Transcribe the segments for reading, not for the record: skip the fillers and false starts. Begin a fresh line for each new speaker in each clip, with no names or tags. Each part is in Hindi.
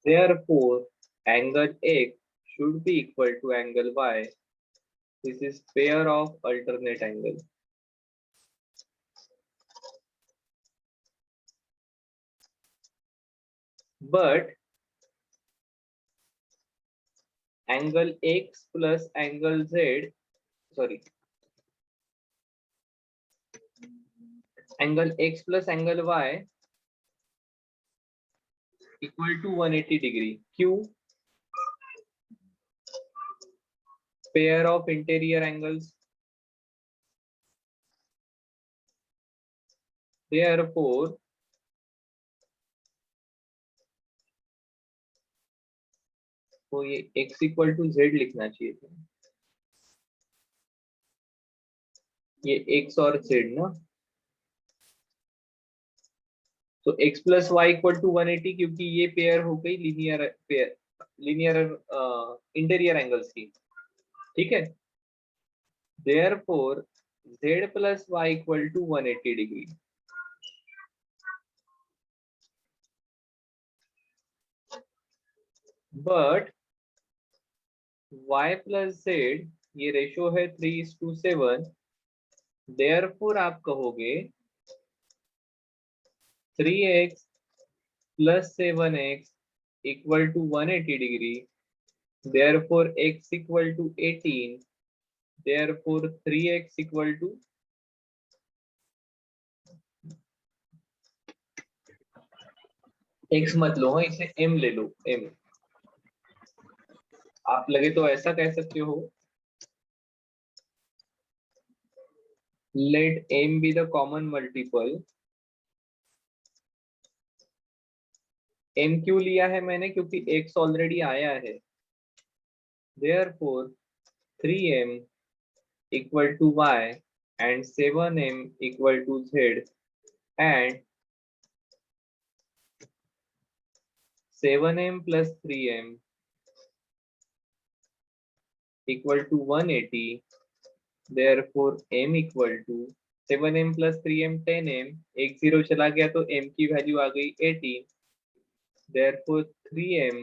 Therefore, angle X should be equal to angle Y. This is pair of alternate angle. But angle X plus angle Z, sorry, angle X plus angle Y equal to 180 degree. Q, pair of interior angles. Therefore, तो ये x इक्वल टू z लिखना चाहिए था, ये x और z ना, तो x plus y equal to 180 क्योंकि ये पेयर हो गई linear pair, linear interior angles की, ठीक है। Therefore z plus y equal to 180 degree. But y plus z ये रेशो है 3:7, देयरफॉर आप कहोगे 3x plus 7x equal to 180 degree, therefore x equal to 18, therefore 3x equal to x मत लो, हाँ इसे m ले लो, m आप लगे तो ऐसा कह सकते हो, let m be the common multiple। m क्यों लिया है मैंने, क्योंकि x ऑलरेडी आया है, therefore 3m equal to y and 7m equal to z and 7m plus 3m equal to 180, therefore m equal to 7m plus 3m 10m, एक जीरो चला गया तो m की वैल्यू आ गई 18, therefore 3m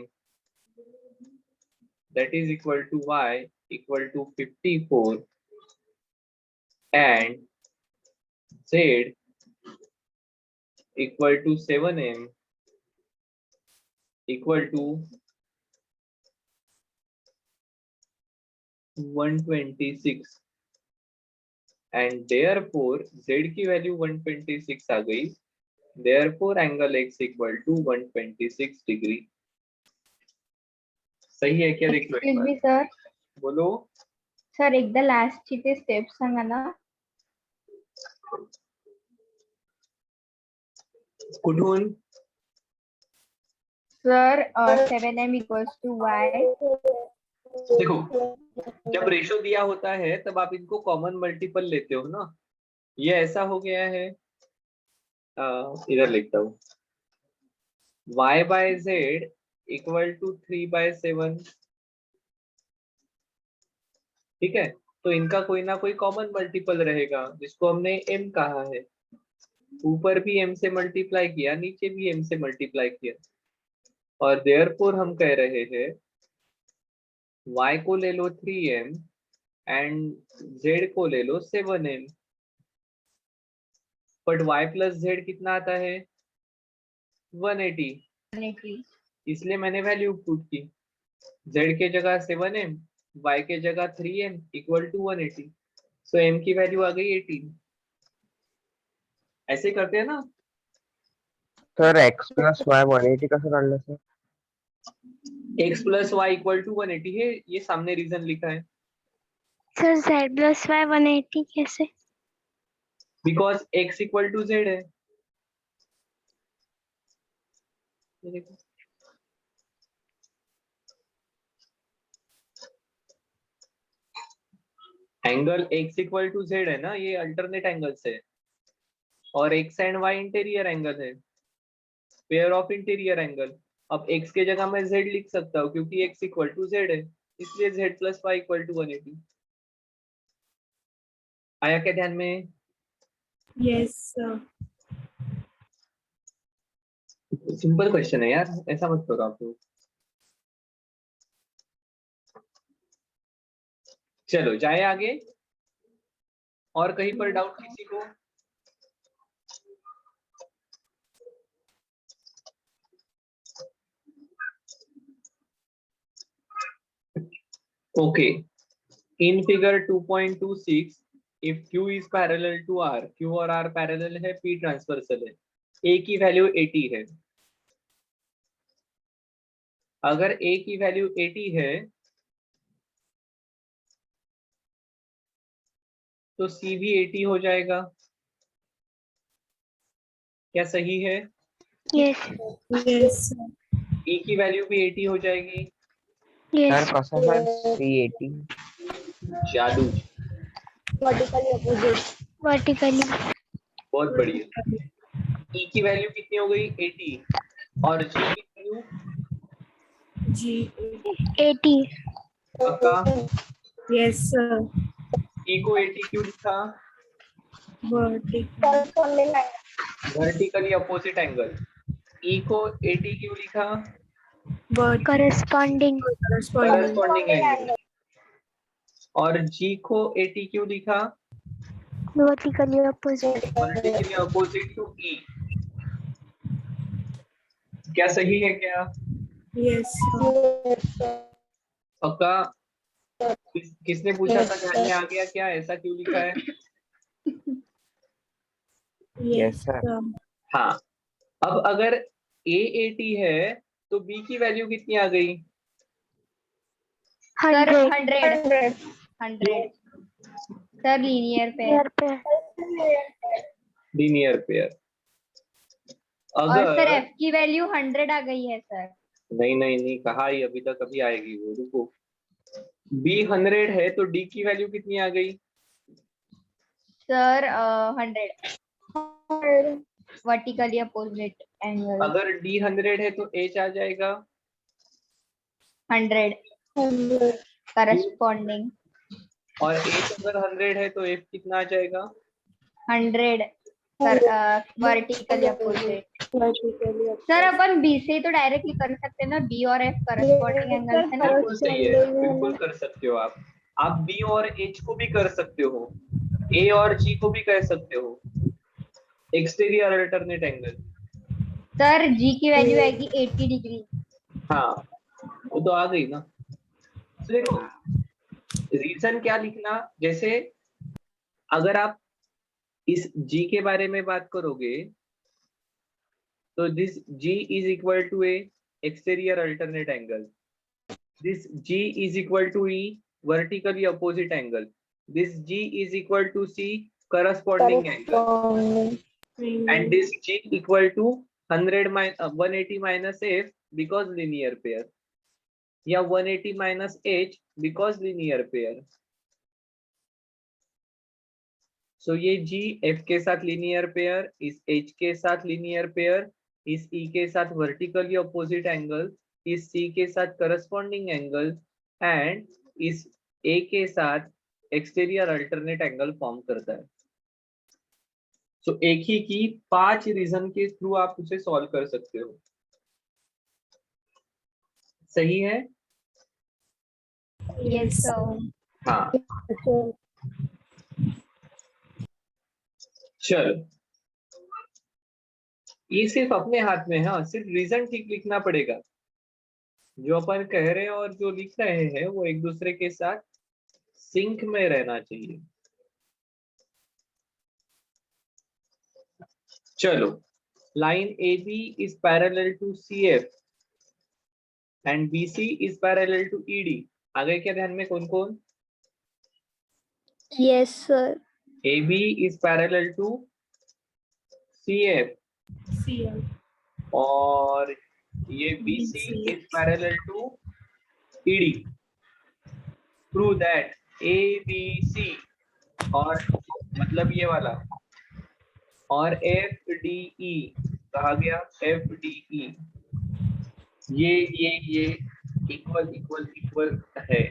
that is equal to y equal to 54 and z equal to 7m equal to 126 and therefore z की वैल्यू 126 आ गई, therefore angle x equal to 126 degree. सही है क्या, देख लो एक बार।
सर
बोलो
सर एकदा लास्टची ते स्टेप सांगा ना।
कुठून,
sir 7m equals to y।
देखो जब रेशो दिया होता है तब आप इनको कॉमन मल्टीपल लेते हो ना, ये ऐसा हो गया है, इधर लिखता हूँ y by z equal to 3/7, ठीक है। तो इनका कोई ना कोई कॉमन मल्टीपल रहेगा जिसको हमने m कहा है, ऊपर भी m से मल्टीप्लाई किया, नीचे भी m से मल्टीप्लाई किया, और देयरफॉर हम कह रहे हैं y को ले लो 3m एंड z को ले लो 7m, but y plus z कितना आता है 180, इसलिए मैंने वैल्यू पुट की, z के जगह 7m, y के जगह 3m equal to 180, so m की वैल्यू आ गई 18। ऐसे करते हैं ना
सर x प्लस y 180 कसं काढलं sir?
x plus y equal to 180 है, ये सामने रीजन लिखा है,
सर z प्लस y 180 कैसे?
Because x equal to z है। ये देखो angle x equal to z है ना, ये अल्टरनेट एंगल्स है, और x and y interior angle है, पेयर ऑफ इंटीरियर एंगल। अब x के जगह मैं z लिख सकता हूँ क्योंकि x इक्वल टू z है, इसलिए z plus y equal to 180। आया क्या ध्यान में?
Yes sir.
सिंपल क्वेश्चन है यार, ऐसा मत करो आप लोग। चलो जाए आगे, और कहीं पर डाउट किसी को? Okay, in figure 2.26 if Q is parallel to R, Q और R पैरेलल है, P ट्रांसवर्सल है, A की वैल्यू 80 है। अगर A की वैल्यू 80 है तो C भी 80 हो जाएगा, क्या सही है?
Yes.
Yes.
E की वैल्यू भी 80 हो जाएगी।
Sir
Yes.
कसम सर 380।
जादू,
Vertically opposite.
Vertically.
बहुत बढ़िया। E की वैल्यू कितनी हो गई? 80, और G की वैल्यू
G.
80.
पक्का?
Yes, sir.
E को 80 क्यों लिखा?
Vertical.
Vertically opposite angle. E को 80 क्यों लिखा?
Corresponding.
Corresponding angle. और G को 80 क्यों लिखा?
Vertically opposite.
Vertically opposite to E। क्या सही है क्या?
Yes, sir.
पक्का? किसने पूछा था, ध्यान में आ गया क्या? ऐसा क्यों लिखा है?
Yes sir.
sir.
हाँ, अब अगर A 80 है तो B की वैल्यू कितनी आ गई?
100.
100 sir, linear pair.
Pair.
Linear pair.
और सर
अगर
F की वैल्यू 100 आ गई है सर।
नहीं कहा ही, अभी तक अभी आएगी वो, रुको। B 100 है तो D की वैल्यू कितनी आ गई?
Sir 100 vertically opposite angle.
अगर D 100 है तो H आ जाएगा
100 करस्पॉन्डिंग।
और H अगर 100 है तो F कितना आ जाएगा?
100 vertically opposite.
Vertically opposite.
Sir अपन B से तो डायरेक्टली कर सकते हैं ना, B और F करस्पॉन्डिंग एंगल है ना।
बिल्कुल सही है, बिल्कुल कर सकते हो आप B और H को भी कर सकते हो, A और G को भी कर सकते हो, exterior alternate angle.
Sir G की वैल्यू आएगी 80 डिग्री।
हाँ, वो तो आ गई ना। तो देखो, रीजन क्या लिखना, जैसे अगर आप इस G के बारे में बात करोगे तो this G is equal to a exterior alternate angle, this G is equal to E vertically opposite angle, this G is equal to C corresponding angle, and this G equal to 180 minus F because linear pair, या 180 minus H because linear pair। So ये G F के साथ linear pair, इस H के साथ linear pair, इस E के साथ vertically opposite angle, इस C के साथ corresponding angle, and इस A के साथ exterior alternate angle फॉर्म करता है। तो एक ही की 5 रीजन के थ्रू आप उसे सॉल्व कर सकते हो। सही है?
Yes sir.
हाँ, चलो, ये सिर्फ अपने हाथ में है, हाँ, सिर्फ रीजन ठीक लिखना पड़ेगा। जो अपन कह रहे हैं और जो लिख रहे हैं वो एक दूसरे के साथ सिंक में रहना चाहिए। चलो, line AB is parallel to CF and BC is parallel to ED। आगे क्या ध्यान में कौन कौन?
Yes, sir.
AB is parallel to CF
CL.
और ये BC is parallel to ED। Prove that ABC और मतलब ये वाला और FDE कहा गया, FDE ये इक्वल इक्वल इक्वल है।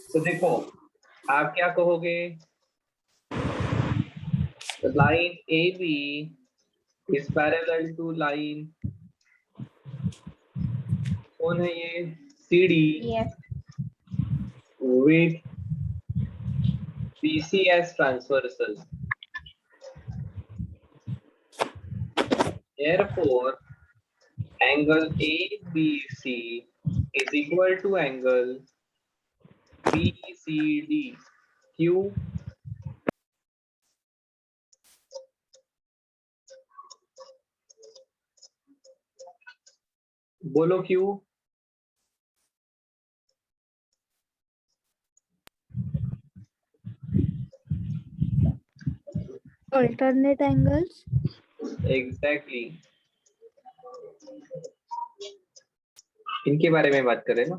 तो देखो, आप क्या कहोगे? The line AB is parallel to line, कौन है ये? CD
Yes.
with BC as transversal. Therefore, angle ABC is equal to angle BCD. Q बोलो Q.
Alternate angles.
Exactly. इनके बारे में बात करें ना.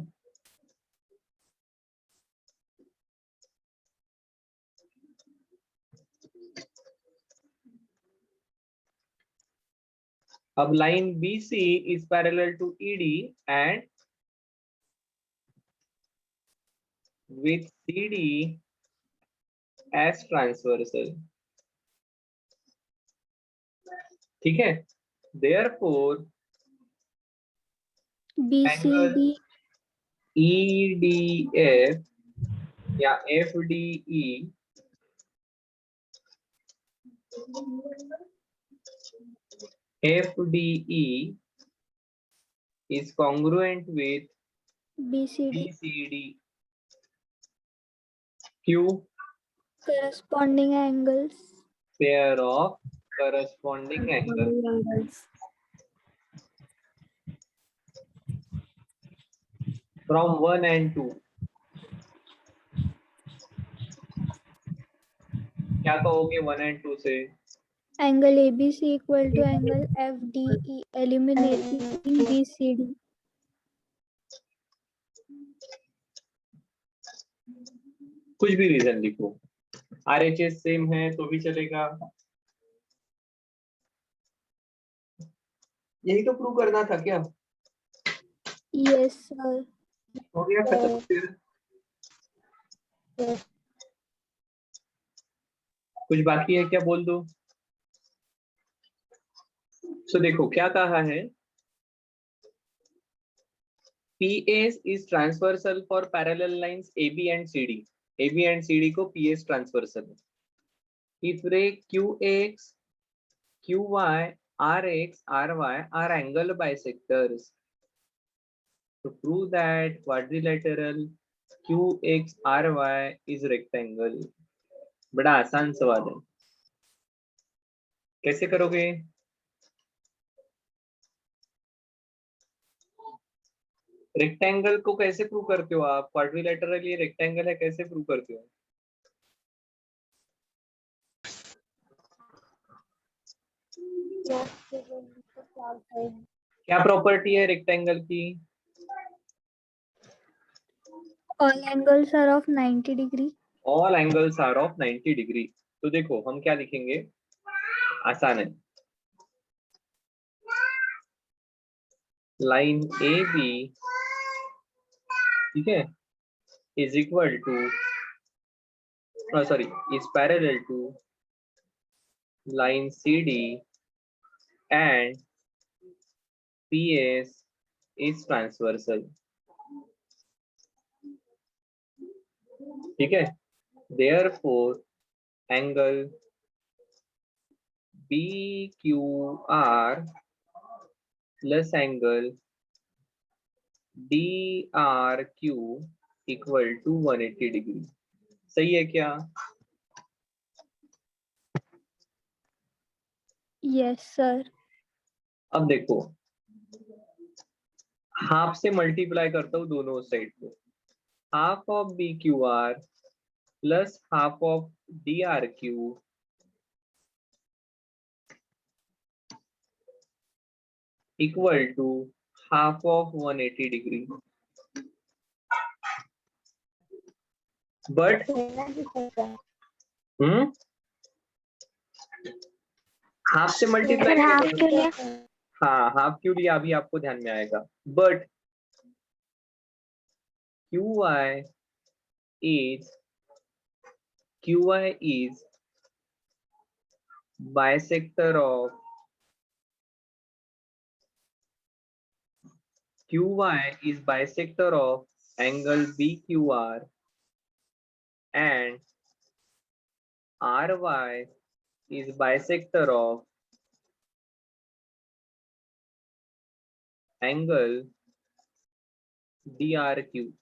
अब line BC is parallel to ED and with CD as transversal. ठीक है. Therefore,
BCD.
EDF या FDE is congruent with
BCD.
BCD. Q
Corresponding angles.
pair of corresponding angles from 1 and 2. क्या कहोगे 1 and 2 से?
Angle ABC equal to angle FDE, eliminating BCD.
कुछ भी रीजन लिखो. RHS सेम है तो भी चलेगा. यही तो प्रूव करना था क्या?
Yes, sir.
हो गया खत्म फिर. कुछ बाकी है क्या? बोल दो. So देखो क्या कहा है. PS is transversal for parallel lines AB and CD. AB and CD को PS transversal है. If ray QX, QY, RX, RY are angle bisectors, to prove that quadrilateral QXRY is rectangle. बड़ा आसान सवाल है. कैसे करोगे? रेक्टेंगल को कैसे प्रूव करते हो आप? क्वाड्रिलेटरल ये रेक्टेंगल है, कैसे प्रूव करते हो? क्या प्रॉपर्टी है रेक्टेंगल की?
All angles are of 90 degree.
All angles are of 90 degree. तो देखो हम क्या लिखेंगे, आसान है. लाइन AB, ठीक है, is equal to is parallel to line CD and PS is transversal. ठीक है. Therefore, angle BQR plus angle DRQ equal to 180 degree. सही है क्या?
Yes, sir.
अब देखो, हाफ से मल्टीप्लाई करता हूँ दोनों साइड को. Half of BQR plus half of DRQ equal to half of 180 degree. But half से मल्टीप्लाई
हाफ क्यों लिया?
हाँ, हाफ क्यों लिया अभी आपको ध्यान में आएगा. But QY is bisector of QY is bisector of angle BQR and RY is bisector of angle DRQ।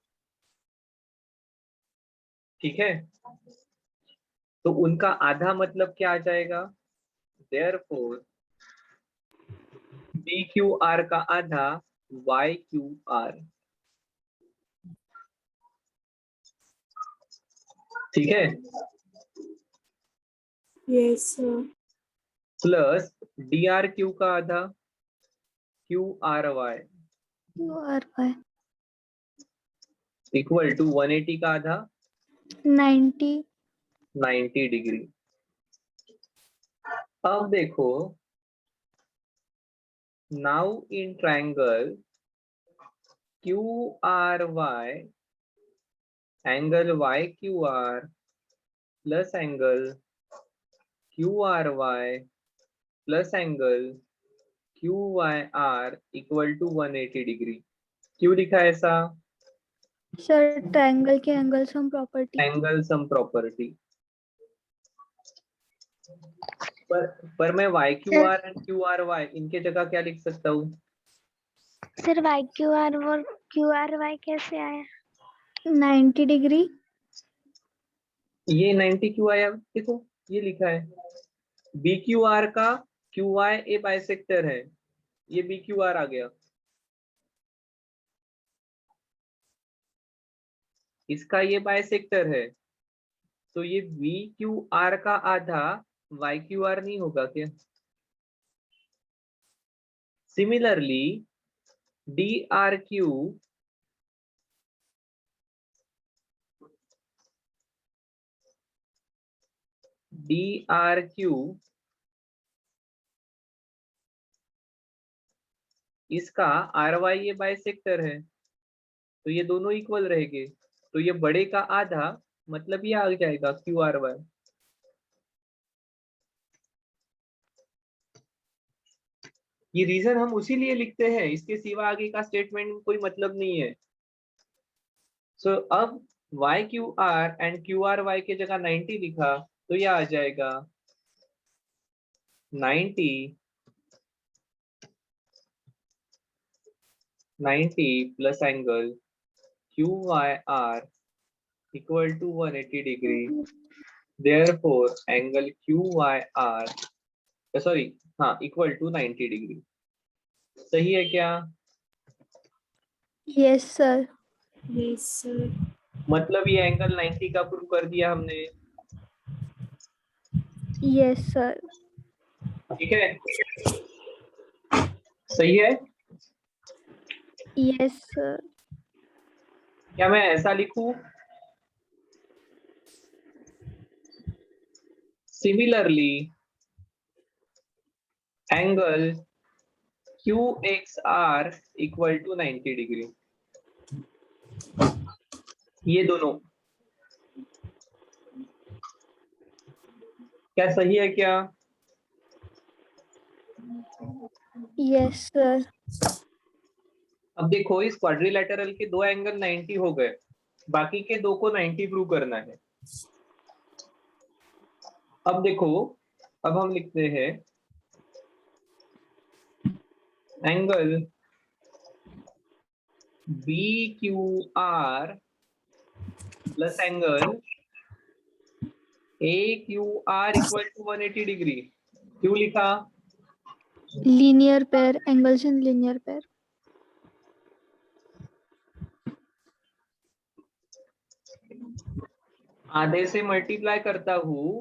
ठीक है, तो उनका आधा मतलब क्या आ जाएगा? Therefore BQR का आधा YQR। ठीक है,
Yes, sir.
प्लस DRQ का आधा QRY
QRY
इक्वल टू 180 का आधा
90
90 डिग्री। अब देखो, now in triangle QRY angle YQR plus angle QRY plus angle QYR equal to 180 degree. क्यों लिखा है ऐसा?
सर ट्रायंगल के angle sum property.
Angle sum property. पर मैं YQR एंड QRY इनके जगह क्या लिख सकता हूँ?
सर YQR और QRY कैसे आया?
90 डिग्री।
ये 90 क्यों आया? देखो ये लिखा है BQR का QY ए बाइसेक्टर है, ये BQR आ गया, इसका ये बाइसेक्टर है, तो ये BQR का आधा YQR नहीं होगा क्या? सिमिलरली DRQ इसका RY ये बाइसेक्टर है, तो ये दोनों इक्वल रहेंगे, तो ये बड़े का आधा मतलब ये आ जाएगा QRY। ये रीजन हम उसी लिए लिखते हैं, इसके सिवा आगे का स्टेटमेंट में कोई मतलब नहीं है। सो अब YQR एंड QRY के जगह 90 लिखा तो ये आ जाएगा 90 plus angle QYR equal to 180 degree. Therefore angle QYR sorry हाँ इक्वल टू 90 डिग्री। सही है क्या?
Yes sir.
Yes, sir.
मतलब ये एंगल 90 का प्रूव कर दिया हमने।
Yes sir.
ठीक है, सही है।
Yes sir.
क्या मैं ऐसा लिखूं? Similarly angle QXR equal to 90 degree. ये दोनों क्या सही है क्या?
Yes sir.
अब देखो इस क्वाड्रिलेटरल के दो एंगल 90 हो गए, बाकी के दो को 90 प्रूव करना है। अब देखो, अब हम लिखते हैं angle BQR plus angle AQR equal to 180 degree. क्यों लिखा?
Linear pair, angles in linear pair.
आधे से मल्टीप्लाई करता हूं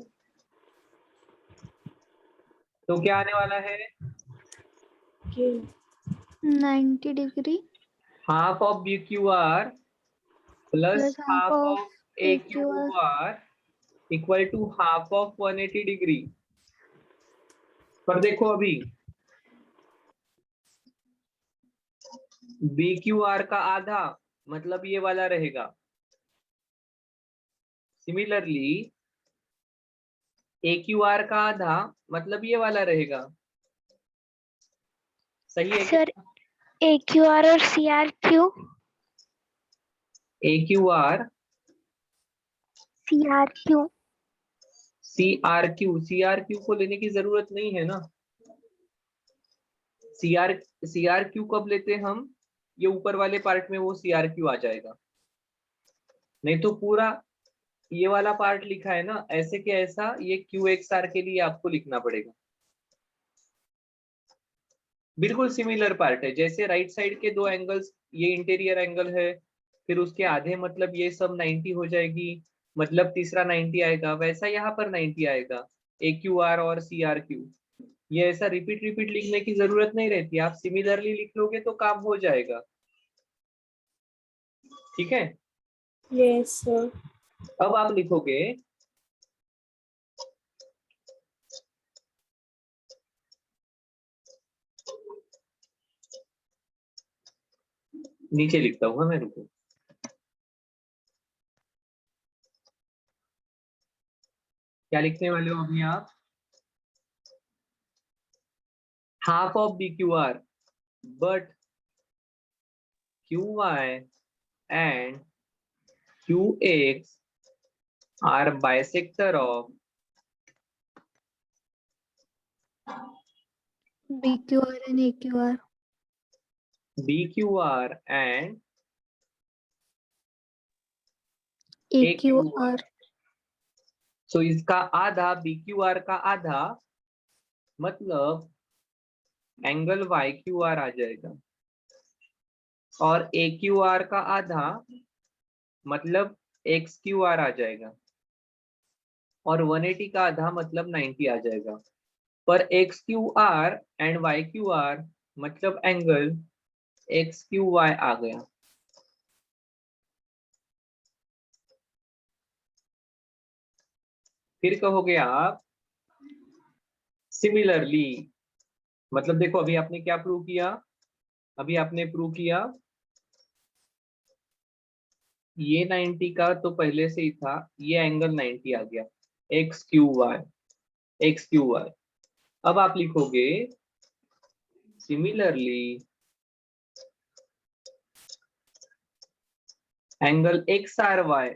तो क्या आने वाला है?
Okay.
90 degree
half of BQR plus
plus
half
half
of
of
AQR equal to half of 180 degree. पर देखो अभी BQR का आधा मतलब ये वाला रहेगा। सिमिलरली AQR का आधा मतलब ये वाला रहेगा, सही है क्या?
सर AQR और CRQ
AQR
CRQ
CRQ को लेने की जरूरत नहीं है ना। CRQ कब लेते हैं हम, ये ऊपर वाले पार्ट में वो CRQ आ जाएगा, नहीं तो पूरा ये वाला पार्ट लिखा है ना ऐसे के ऐसा, ये QXR के लिए आपको लिखना पड़ेगा। बिल्कुल सिमिलर पार्ट है, जैसे राइट साइड के दो एंगल्स, ये इंटीरियर एंगल है, फिर उसके आधे मतलब ये सब 90 हो जाएगी, मतलब तीसरा 90 आएगा, वैसा यहाँ पर 90 आएगा। AQR और CRQ ये ऐसा रिपीट रिपीट लिखने की जरूरत नहीं रहती, आप सिमिलरली लिख लोगे तो काम हो जाएगा। ठीक है,
Yes, sir.
अब आप लिखोगे नीचे लिखता हूँ मैं, रुको। क्या लिखने वाले हो अभी आप? Half of BQR but QY and QX are bisector of
BQR and AQR.
BQR and
AQR.
so इसका आधा BQR का आधा मतलब एंगल YQR आ जाएगा, और AQR का आधा मतलब XQR आ जाएगा, और 180 का आधा मतलब 90 आ जाएगा। पर XQR एंड YQR मतलब एंगल XQY आ गया। फिर कहोगे आप सिमिलरली, मतलब देखो अभी आपने क्या प्रूव किया, अभी आपने प्रूव किया ये 90 का तो पहले से ही था, ये एंगल 90 आ गया, XQY। अब आप लिखोगे similarly angle XRY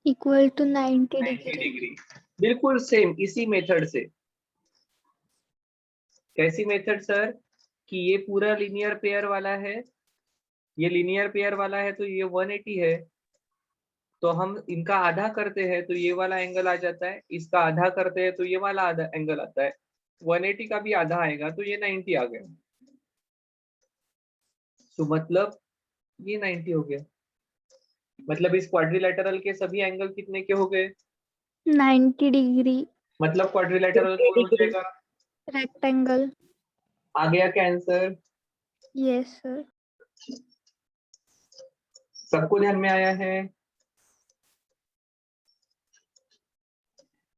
Equal to 90
90
degree.
Degree. बिल्कुल सेम इसी मेथड से। कैसी मेथड सर? कि ये पूरा लीनियर पेयर वाला है, ये लीनियर पेयर वाला है तो ये 180 है, तो हम इनका आधा करते हैं तो ये वाला एंगल आ जाता है, इसका आधा करते हैं तो ये वाला आधा एंगल आता है, 180 का भी आधा आएगा तो ये 90 आ गया। तो मतलब ये 90 हो गया, मतलब इस क्वाड्रिलेटरल के सभी एंगल कितने के हो गए?
90 degree.
मतलब क्वाड्रिलेटरल गोल हो जाएगा।
Rectangle.
आ गया क्या आंसर?
Yes, sir.
सबको ध्यान में आया है?